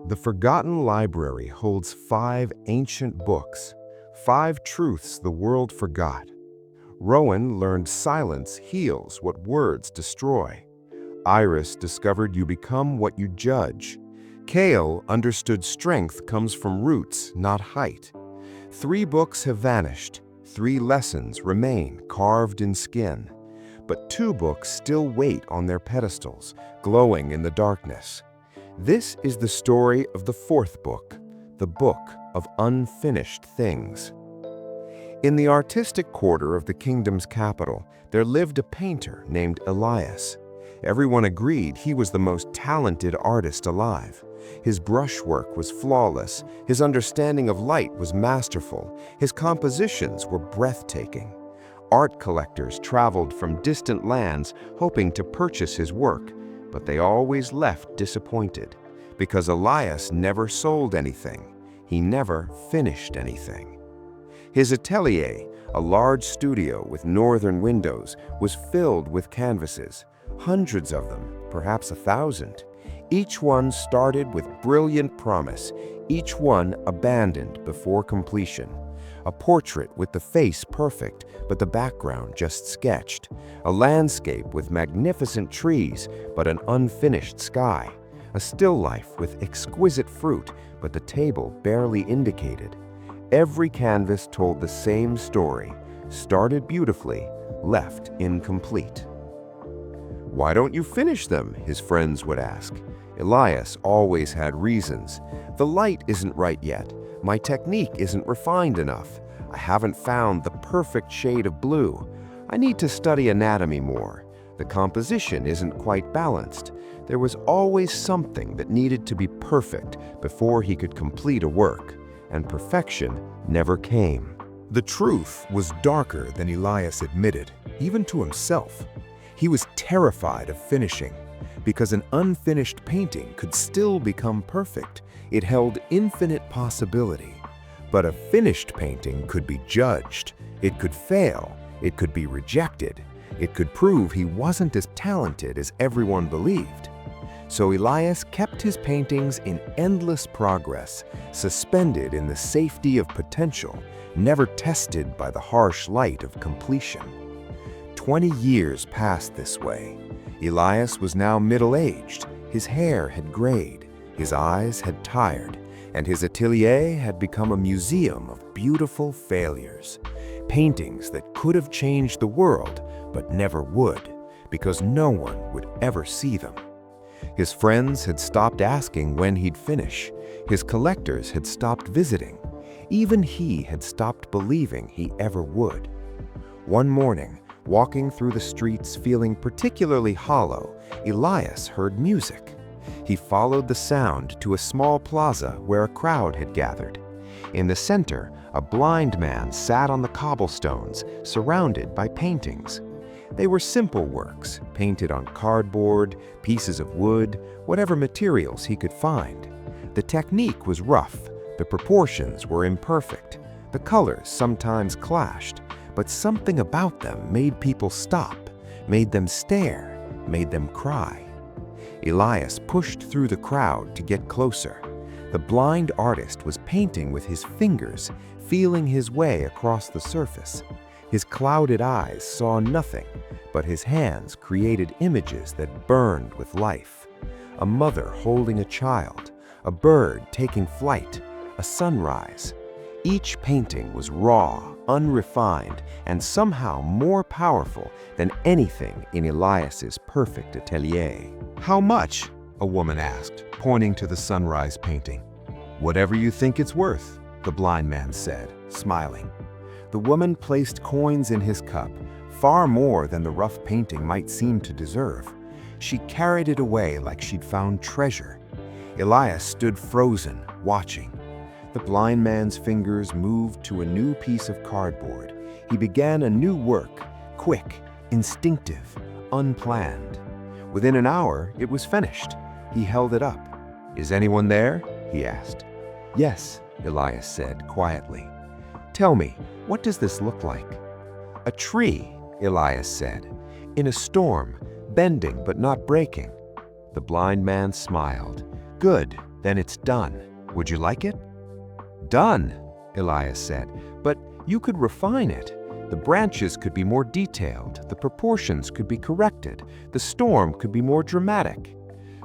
The Forgotten Library holds 5 ancient books, 5 truths the world forgot. Rowan learned silence heals what words destroy. Iris discovered you become what you judge. Kale understood strength comes from roots, not height. 3 books have vanished. 3 lessons remain carved in skin. But 2 books still wait on their pedestals, glowing in the darkness. This is the story of the 4th book, the Book of Unfinished Things. In the artistic quarter of the kingdom's capital, there lived a painter named Elias. Everyone agreed he was the most talented artist alive. His brushwork was flawless, his understanding of light was masterful, his compositions were breathtaking. Art collectors traveled from distant lands hoping to purchase his work, but they always left disappointed, because Elias never sold anything. He never finished anything. His atelier, a large studio with northern windows, was filled with canvases, hundreds of them, perhaps 1,000. Each one started with brilliant promise, each one abandoned before completion. A portrait with the face perfect, but the background just sketched. A landscape with magnificent trees, but an unfinished sky. A still life with exquisite fruit, but the table barely indicated. Every canvas told the same story, started beautifully, left incomplete. "Why don't you finish them?" his friends would ask. Elias always had reasons. "The light isn't right yet. My technique isn't refined enough. I haven't found the perfect shade of blue. I need to study anatomy more. The composition isn't quite balanced." There was always something that needed to be perfect before he could complete a work, and perfection never came. The truth was darker than Elias admitted, even to himself. He was terrified of finishing, because an unfinished painting could still become perfect. It held infinite possibility. But a finished painting could be judged. It could fail. It could be rejected. It could prove he wasn't as talented as everyone believed. So Elias kept his paintings in endless progress, suspended in the safety of potential, never tested by the harsh light of completion. 20 years passed this way. Elias was now middle-aged. His hair had grayed, his eyes had tired, and his atelier had become a museum of beautiful failures. Paintings that could have changed the world, but never would, because no one would ever see them. His friends had stopped asking when he'd finish. His collectors had stopped visiting. Even he had stopped believing he ever would. One morning, walking through the streets feeling particularly hollow, Elias heard music. He followed the sound to a small plaza where a crowd had gathered. In the center, a blind man sat on the cobblestones, surrounded by paintings. They were simple works, painted on cardboard, pieces of wood, whatever materials he could find. The technique was rough, the proportions were imperfect, the colors sometimes clashed, but something about them made people stop, made them stare, made them cry. Elias pushed through the crowd to get closer. The blind artist was painting with his fingers, feeling his way across the surface. His clouded eyes saw nothing, but his hands created images that burned with life. A mother holding a child, a bird taking flight, a sunrise. Each painting was raw, unrefined, and somehow more powerful than anything in Elias's perfect atelier. "How much?" a woman asked, pointing to the sunrise painting. "Whatever you think it's worth," the blind man said, smiling. The woman placed coins in his cup, far more than the rough painting might seem to deserve. She carried it away like she'd found treasure. Elias stood frozen, watching. The blind man's fingers moved to a new piece of cardboard. He began a new work, quick, instinctive, unplanned. Within an hour, it was finished. He held it up. "Is anyone there?" he asked. "Yes," Elias said quietly. "Tell me, what does this look like?" "A tree," Elias said, "in a storm, bending but not breaking." The blind man smiled. "Good, Then it's done. Would you like it?" "Done," Elias said, "but you could refine it. The branches could be more detailed, the proportions could be corrected, the storm could be more dramatic."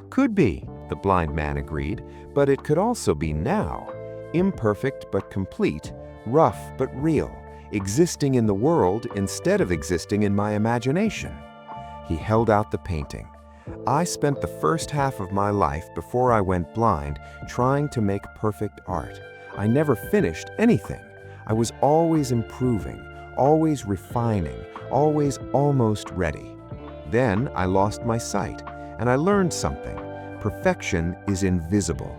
"Could be," the blind man agreed, "but it could also be now. Imperfect but complete, rough but real, existing in the world instead of existing in my imagination." He held out the painting. "I spent the first half of my life before I went blind trying to make perfect art. I never finished anything. I was always improving, always refining, always almost ready. Then I lost my sight, and I learned something. Perfection is invisible.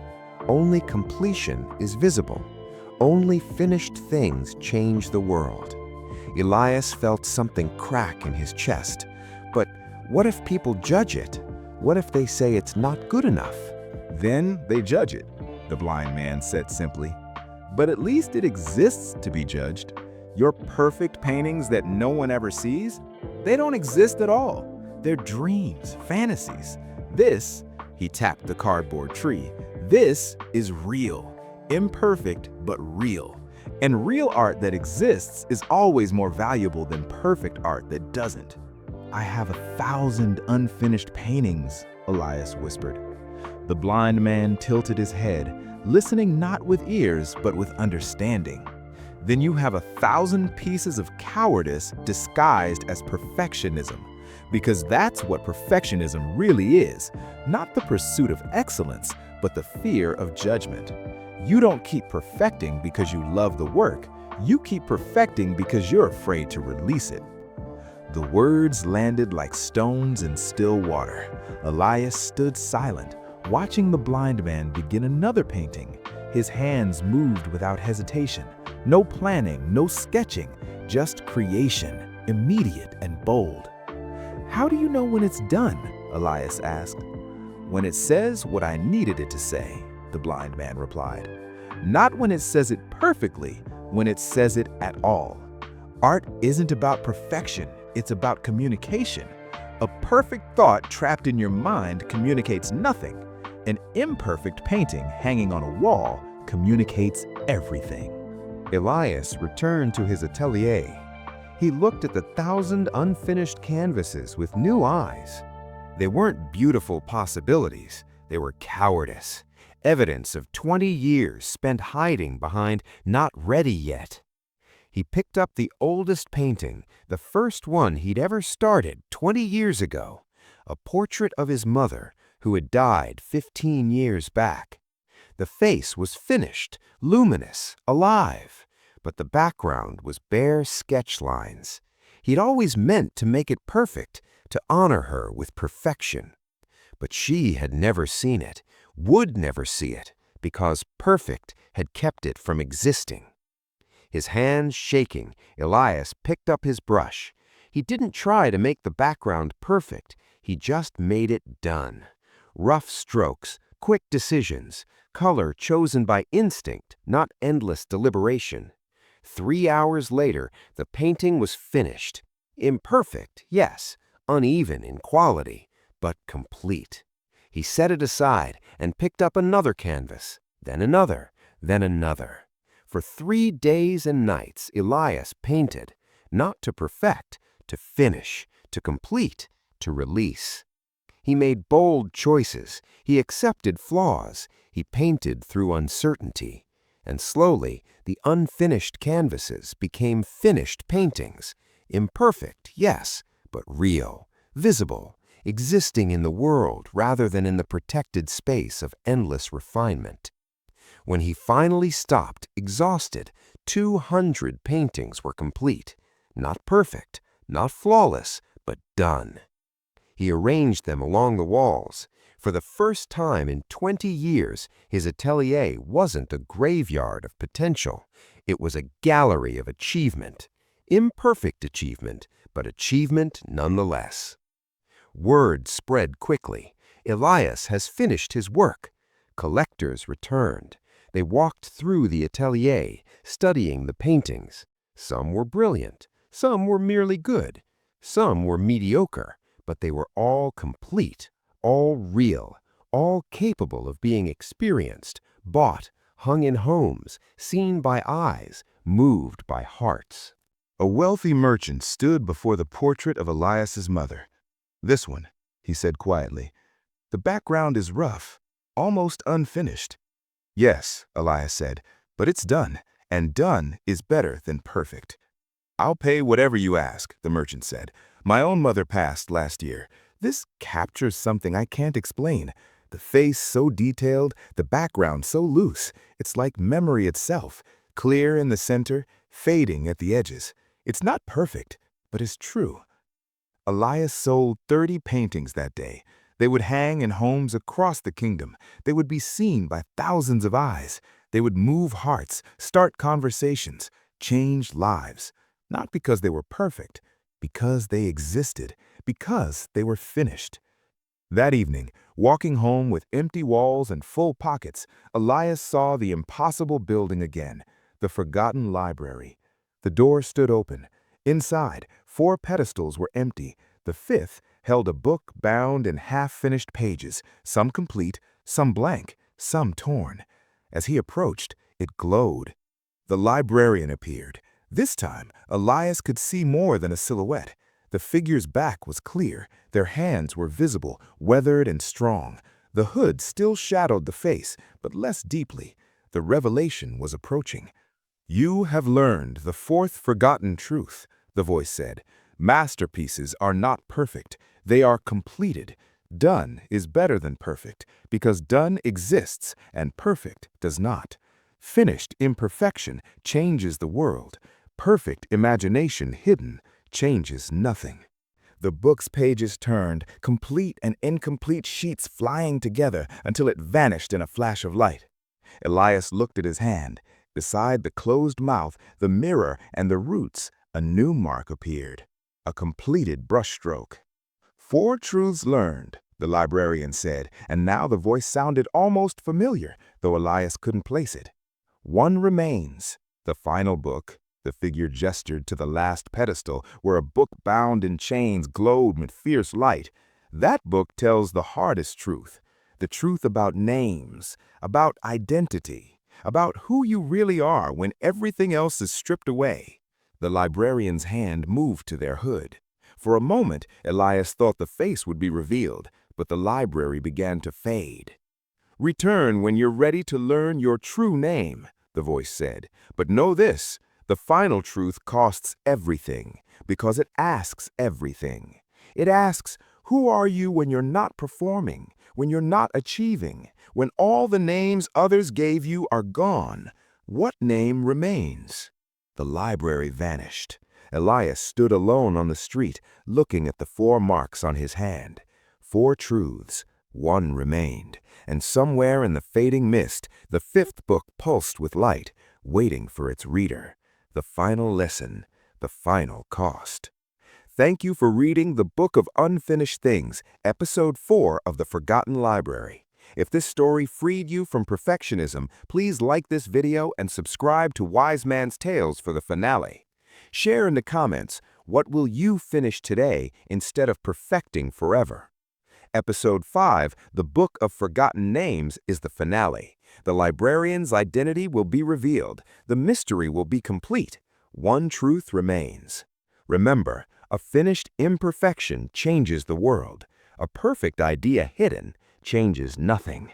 Only completion is visible. Only finished things change the world." Elias felt something crack in his chest. But what if people judge it? What if they say it's not good enough? "Then they judge it," the blind man said simply. "But at least it exists to be judged. Your perfect paintings that no one ever sees, they don't exist at all. They're dreams, fantasies. This," he tapped the cardboard tree, "this is real. Imperfect, but real. And real art that exists is always more valuable than perfect art that doesn't." "I have 1,000 unfinished paintings," Elias whispered. The blind man tilted his head, listening not with ears, but with understanding. "Then you have 1,000 pieces of cowardice disguised as perfectionism, because that's what perfectionism really is, not the pursuit of excellence, but the fear of judgment. You don't keep perfecting because you love the work. You keep perfecting because you're afraid to release it." The words landed like stones in still water. Elias stood silent, watching the blind man begin another painting. His hands moved without hesitation. No planning, no sketching, just creation, immediate and bold. "How do you know when it's done?" Elias asked. "When it says what I needed it to say," the blind man replied. "Not when it says it perfectly, when it says it at all. Art isn't about perfection, it's about communication. A perfect thought trapped in your mind communicates nothing. An imperfect painting hanging on a wall communicates everything." Elias returned to his atelier. He looked at the 1,000 unfinished canvases with new eyes. They weren't beautiful possibilities, they were cowardice, evidence of 20 years spent hiding behind "not ready yet." He picked up the oldest painting, the first one he'd ever started 20 years ago, a portrait of his mother who had died 15 years back. The face was finished, luminous, alive, but the background was bare sketch lines. He'd always meant to make it perfect, to honor her with perfection. But she had never seen it, would never see it, because perfect had kept it from existing. His hands shaking, Elias picked up his brush. He didn't try to make the background perfect, he just made it done. Rough strokes, quick decisions, color chosen by instinct, not endless deliberation. 3 hours later, the painting was finished. Imperfect, yes, uneven in quality, but complete. He set it aside and picked up another canvas, then another, then another. For 3 days and nights, Elias painted, not to perfect, to finish, to complete, to release. He made bold choices, he accepted flaws, he painted through uncertainty. And slowly, the unfinished canvases became finished paintings. Imperfect, yes, but real, visible, existing in the world rather than in the protected space of endless refinement. When he finally stopped, exhausted, 200 paintings were complete. Not perfect, not flawless, but done. He arranged them along the walls. For the first time in 20 years, his atelier wasn't a graveyard of potential. It was a gallery of achievement. Imperfect achievement, but achievement nonetheless. Word spread quickly. Elias has finished his work. Collectors returned. They walked through the atelier, studying the paintings. Some were brilliant, some were merely good, some were mediocre, but they were all complete, all real, all capable of being experienced, bought, hung in homes, seen by eyes, moved by hearts. A wealthy merchant stood before the portrait of Elias's mother. "This one," he said quietly. "The background is rough, almost unfinished." "Yes," Elias said, "but it's done, and done is better than perfect." "I'll pay whatever you ask," the merchant said. "My own mother passed last year. This captures something I can't explain. The face so detailed, the background so loose. It's like memory itself, clear in the center, fading at the edges. It's not perfect, but it's true." Elias sold 30 paintings that day. They would hang in homes across the kingdom. They would be seen by thousands of eyes. They would move hearts, start conversations, change lives. Not because they were perfect, because they existed, because they were finished. That evening, walking home with empty walls and full pockets, Elias saw the impossible building again, the forgotten library. The door stood open. Inside, 4 pedestals were empty. The 5th held a book bound in half-finished pages, some complete, some blank, some torn. As he approached, it glowed. The librarian appeared. This time, Elias could see more than a silhouette. The figure's back was clear. Their hands were visible, weathered and strong. The hood still shadowed the face, but less deeply. The revelation was approaching. "You have learned the 4th forgotten truth," the voice said. "Masterpieces are not perfect. They are completed. Done is better than perfect, because done exists and perfect does not. Finished imperfection changes the world. Perfect imagination hidden changes nothing." The book's pages turned, complete and incomplete sheets flying together until it vanished in a flash of light. Elias looked at his hand. Beside the closed mouth, the mirror, and the roots, a new mark appeared, a completed brushstroke. "4 truths learned," the librarian said, and now the voice sounded almost familiar, though Elias couldn't place it. "One remains, the final book." The figure gestured to the last pedestal, where a book bound in chains glowed with fierce light. "That book tells the hardest truth, the truth about names, about identity, about who you really are when everything else is stripped away." The librarian's hand moved to their hood. For a moment, Elias thought the face would be revealed, but the library began to fade. "Return when you're ready to learn your true name," the voice said. "But know this. The final truth costs everything, because it asks everything. It asks, who are you when you're not performing, when you're not achieving, when all the names others gave you are gone? What name remains?" The library vanished. Elias stood alone on the street, looking at the 4 marks on his hand. 4 truths, 1 remained, and somewhere in the fading mist, the 5th book pulsed with light, waiting for its reader. The final lesson, the final cost. Thank you for reading The Book of Unfinished Things, Episode 4 of The Forgotten Library. If this story freed you from perfectionism, please like this video and subscribe to Wise Man's Tales for the finale. Share in the comments, what will you finish today instead of perfecting forever? Episode 5, The Book of Forgotten Names, is the finale. The librarian's identity will be revealed. The mystery will be complete. One truth remains. Remember, a finished imperfection changes the world. A perfect idea hidden changes nothing.